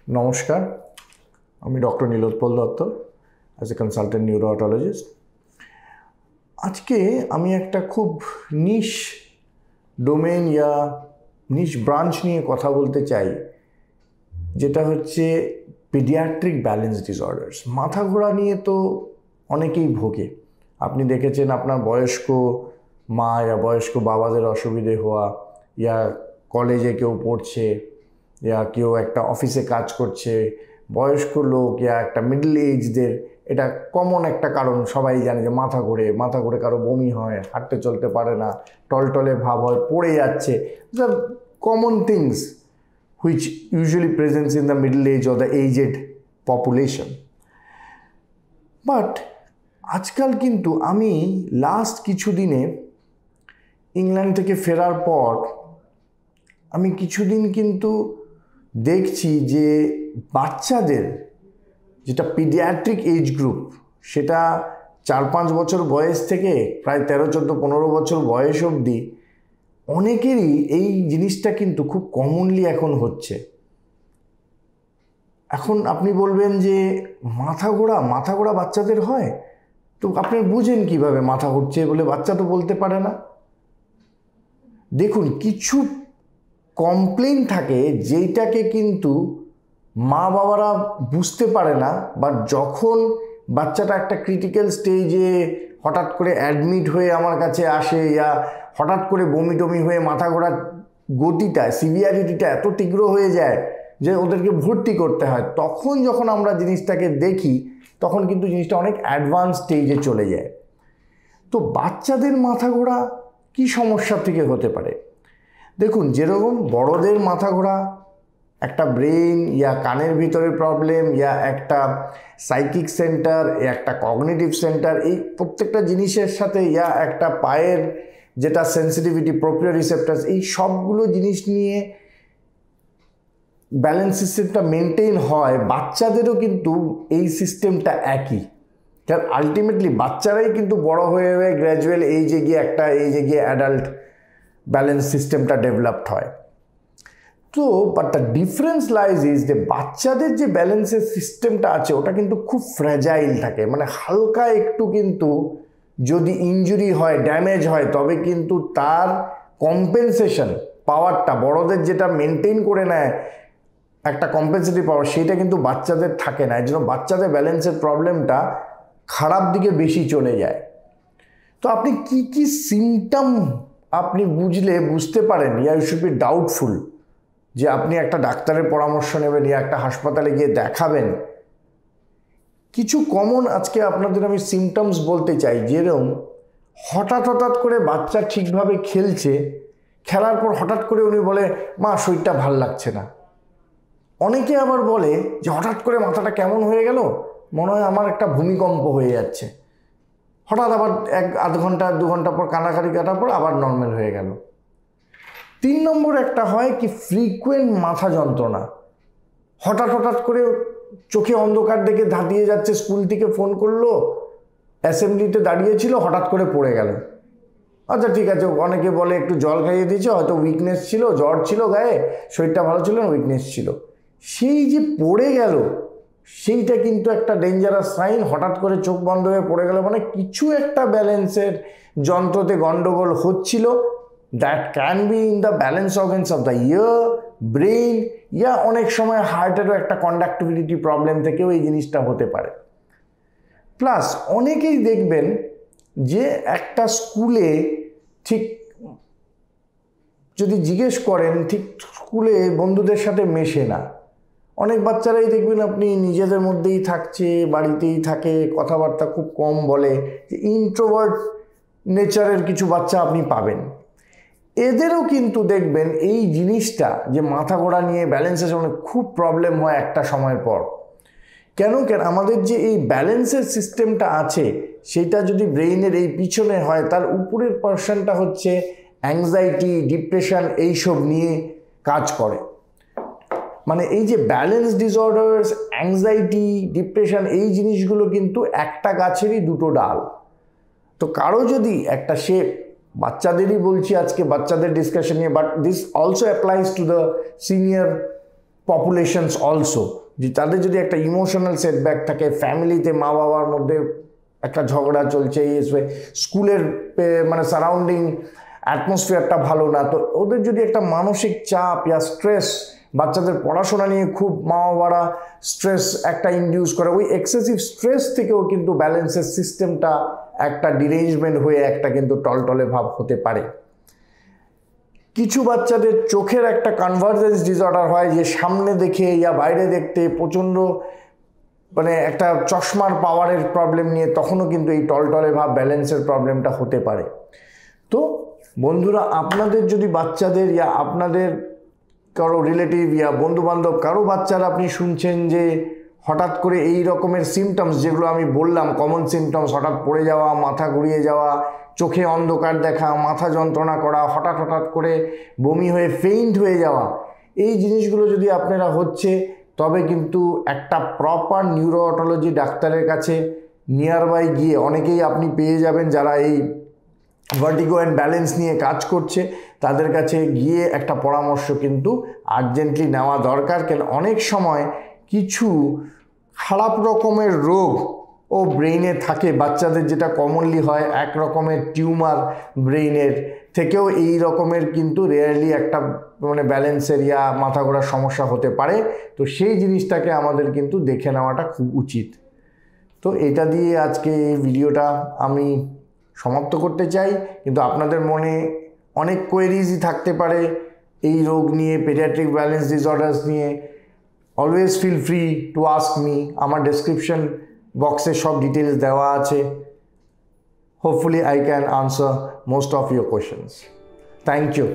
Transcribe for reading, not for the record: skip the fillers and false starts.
নমস্কার, আমি doctor Nilotpal Dutta as a consultant neurotologist. আজকে আমি একটা খুব নিশ ডোমেন ইয়া নিশ ব্রাঞ্চ নিয়ে কথা বলতে চাই, যেটা হচ্ছে পিডিয়াট্রিক ব্যালেন্স ডিসঅর্ডার্স। মাথা ঘোরা নিয়ে তো অনেকেই ভোগে। আপনি দেখেছেন আপনার বয়স্ক মা ইয়া বয়স্ক বাবাদের অসুবিধে হওয়া, ইয়া কলেজে কেউ পড়ছে, ইয়া কেউ একটা অফিসে কাজ করছে, বয়স্ক লোক ইয়া একটা মিডল এজদের, এটা কমন একটা কারণ। সবাই জানে যে মাথা ঘোরে কারো বমি হয়, হাঁটতে চলতে পারে না, টলটলে ভাব হয়, পড়ে যাচ্ছে। The common things which usually presents in the middle age or the aged population. But আজকাল কিন্তু আমি লাস্ট কিছুদিনে ইংল্যান্ড থেকে ফেরার পর আমি কিছুদিন কিন্তু দেখছি যে বাচ্চাদের যেটা পিডিয়াট্রিক এজ গ্রুপ, সেটা 4-5 বছর বয়স থেকে প্রায় 13-14-15 বছর বয়স অবধি অনেকেরই এই জিনিসটা কিন্তু খুব কমনলি এখন হচ্ছে। এখন আপনি বলবেন যে মাথা ঘোরা বাচ্চাদের হয়, তো আপনি বুঝেন কিভাবে মাথা ঘুরছে বলে? বাচ্চা তো বলতে পারে না। দেখুন, কিছু কমপ্লেন থাকে যেটাকে কিন্তু মা বাবারা বুঝতে পারে না, বাট যখন বাচ্চাটা একটা ক্রিটিক্যাল স্টেজে হঠাৎ করে অ্যাডমিট হয়ে আমার কাছে আসে, ইয়া হঠাৎ করে বমি টমি হয়ে মাথা ঘোরার গতিটা, সিভিয়ারিটিটা এত তীব্র হয়ে যায় যে ওদেরকে ভর্তি করতে হয়, তখন যখন আমরা জিনিসটাকে দেখি তখন কিন্তু জিনিসটা অনেক অ্যাডভান্স স্টেজে চলে যায়। তো বাচ্চাদের মাথা ঘোরা কী সমস্যা থেকে হতে পারে? দেখুন, যেরকম বড়দের মাথা ঘোরা একটা ব্রেন ইয়া কানের ভিতরে প্রবলেম, ইয়া একটা সাইকিক সেন্টার, একটা কগনিটিভ সেন্টার, এই প্রত্যেকটা জিনিসের সাথে, ইয়া একটা পায়ের যেটা সেন্সিটিভিটি, প্রোপ্রিওরিসেপ্টার্স, এই সবগুলো জিনিস নিয়ে ব্যালেন্স সিস্টেমটা মেনটেন হয়। বাচ্চাদেরও কিন্তু এই সিস্টেমটা একই, কারণ আলটিমেটলি বাচ্চারাই কিন্তু বড় হয়ে গ্র্যাজুয়াল এইজে গিয়ে অ্যাডাল্ট ব্যালেন্স সিস্টেমটা ডেভেলপড হয়। তো but the difference lies is যে বাচ্চাদের যে ব্যালেন্সের সিস্টেমটা আছে ওটা কিন্তু খুব ফ্র্যাজাইল থাকে। মানে হালকা একটু কিন্তু যদি ইনজুরি হয়, ড্যামেজ হয়, তবে কিন্তু তার কম্পেনসেশন পাওয়ারটা বড়দের যেটা মেনটেন করে নেয় একটা কম্পেনসেটিভ পাওয়ার, সেটা কিন্তু বাচ্চাদের থাকে না। এর জন্য বাচ্চাদের ব্যালেন্সের প্রবলেমটা খারাপ দিকে বেশি চলে যায়। তো আপনি কি কি সিমটম আপনি বুঝতে পারেন, yeah you should be doubtful যে আপনি একটা ডাক্তারের পরামর্শ নেবেন ইয়া একটা হাসপাতালে গিয়ে দেখাবেন। কিছু কমন আজকে আপনাদের আমি সিমটমস বলতে চাই। যেরকম হঠাৎ করে বাচ্চা ঠিকভাবে খেলছে, খেলার পর হঠাৎ করে উনি বলে, মা শরীরটা ভাল লাগছে না। অনেকে আবার বলে যে হঠাৎ করে মাথাটা কেমন হয়ে গেল, মনে হয় আমার একটা ভূমিকম্প হয়ে যাচ্ছে। হঠাৎ আবার 1-2 ঘন্টা পর কাটাকাটি কাটার পর আবার নর্মাল হয়ে গেল। 3 নম্বর একটা হয় কি ফ্রিকুয়েন্ট মাথা যন্ত্রণা। হঠাৎ করে চোখে অন্ধকার দেখে ধাঁধিয়ে যাচ্ছে, স্কুল থেকে ফোন করলো, অ্যাসেম্বলিতে দাঁড়িয়েছিল, হঠাৎ করে পড়ে গেল। আচ্ছা ঠিক আছে, অনেকে বলে একটু জল খাইয়ে দিয়েছে, হয়তো উইকনেস ছিল, জ্বর ছিল গায়ে, শরীরটা ভালো ছিল না, উইকনেস ছিল। সেই যে পড়ে গেল, সেইটা কিন্তু একটা ডেঞ্জারাস সাইন। হঠাৎ করে চোখ বন্ধ হয়ে পড়ে গেল মানে কিছু একটা ব্যালেন্সের যন্ত্রতে গন্ডগোল হচ্ছিল। That can be in the balance organs of the ear, brain, yeah অনেক সময় হার্টেরও একটা কন্ডাক্টিভিটি প্রবলেম থেকেও এই জিনিসটা হতে পারে। প্লাস অনেকেই দেখবেন যে একটা স্কুলে ঠিক যদি জিজ্ঞেস করেন, ঠিক স্কুলে বন্ধুদের সাথে মেশে না। অনেক বাচ্চারাই দেখবেন আপনি নিজেদের মধ্যেই থাকছে, বাড়িতেই থাকে, কথাবার্তা খুব কম বলে, যে ইন্ট্রোভার্ট নেচারের কিছু বাচ্চা আপনি পাবেন। এদেরও কিন্তু দেখবেন এই জিনিসটা যে মাথা ঘোরা নিয়ে ব্যালেন্সের সময় খুব প্রবলেম হয় একটা সময়ের পর। কেন আমাদের যে এই ব্যালেন্সের সিস্টেমটা আছে সেটা যদি ব্রেইনের এই পিছনে হয়, তার উপরের পার্সনটা হচ্ছে অ্যাংজাইটি, ডিপ্রেশন, এইসব নিয়ে কাজ করে। মানে এই যে ব্যালেন্স ডিসঅর্ডার্স, অ্যাংজাইটি, ডিপ্রেশন, এই জিনিসগুলো কিন্তু একটা গাছেরই দুটো ডাল। তো কারো যদি একটা, সে বাচ্চাদেরই বলছি আজকে, বাচ্চাদের ডিসকাশন নিয়ে, but this also applies to the senior populations also, যে তাদের যদি একটা ইমোশনাল সেটব্যাক থাকে, ফ্যামিলিতে মা বাবার মধ্যে একটা ঝগড়া চলছে, স্কুলের মানে সারাউন্ডিং অ্যাটমসফিয়ারটা ভালো না, তো ওদের যদি একটা মানসিক চাপ ইয়া স্ট্রেস, বাচ্চাদের পড়াশোনা নিয়ে খুব মা বাবারা স্ট্রেস একটা ইনডিউস করে, ওই এক্সেসিভ স্ট্রেস থেকেও কিন্তু ব্যালেন্সের সিস্টেমটা একটা ডিরেঞ্জমেন্ট হয়ে একটা কিন্তু টলটলে ভাব হতে পারে। কিছু বাচ্চাদের চোখের একটা কনভার্জেন্স ডিসঅর্ডার হয়, যে সামনে দেখে ইয়া বাইরে দেখতে প্রচণ্ড মানে একটা চশমার পাওয়ারের প্রবলেম নিয়ে, তখনও কিন্তু এই টলটলে ভাব ব্যালেন্সের প্রবলেমটা হতে পারে। তো বন্ধুরা, আপনাদের যদি বাচ্চাদের ইয়া আপনাদের কারো রিলেটিভ ইয়া বন্ধুবান্ধব কারো বাচ্চারা আপনি শুনছেন যে হঠাৎ করে এই রকমের সিমটমস, যেগুলো আমি বললাম কমন সিমটমস, হঠাৎ পড়ে যাওয়া, মাথা ঘুরিয়ে যাওয়া, চোখে অন্ধকার দেখা, মাথা যন্ত্রণা করা, হঠাৎ করে বমি হয়ে ফেইন্ট হয়ে যাওয়া, এই জিনিসগুলো যদি আপনারা হচ্ছে, তবে কিন্তু একটা প্রপার নিউরোঅটোলজি ডাক্তারের কাছে নিয়ারবাই গিয়ে, অনেকেই আপনি পেয়ে যাবেন যারা এই ভার্টিগো অ্যান্ড ব্যালেন্স নিয়ে কাজ করছে, তাদের কাছে গিয়ে একটা পরামর্শ কিন্তু আর্জেন্টলি নেওয়া দরকার। কেন অনেক সময় কিছু খারাপ রকমের রোগ ও ব্রেইনে থাকে বাচ্চাদের, যেটা কমনলি হয় এক রকমের টিউমার ব্রেইনের থেকেও এই রকমের কিন্তু রেয়ারলি একটা মানে ব্যালেন্সের ইয়া মাথা ঘোরার সমস্যা হতে পারে। তো সেই জিনিসটাকে আমাদের কিন্তু দেখে নেওয়াটা খুব উচিত। তো এটা দিয়ে আজকে এই ভিডিওটা আমি সমাপ্ত করতে চাই, কিন্তু আপনাদের মনে অনেক কোয়েরিজই থাকতে পারে এই রোগ নিয়ে, পেডিয়াট্রিক ব্যালেন্স ডিসঅর্ডার্স নিয়ে। Always feel free to ask me, আমার ডেসক্রিপশন বক্সে সব ডিটেলস দেওয়া আছে। Hopefully I can answer most of your questions. Thank you.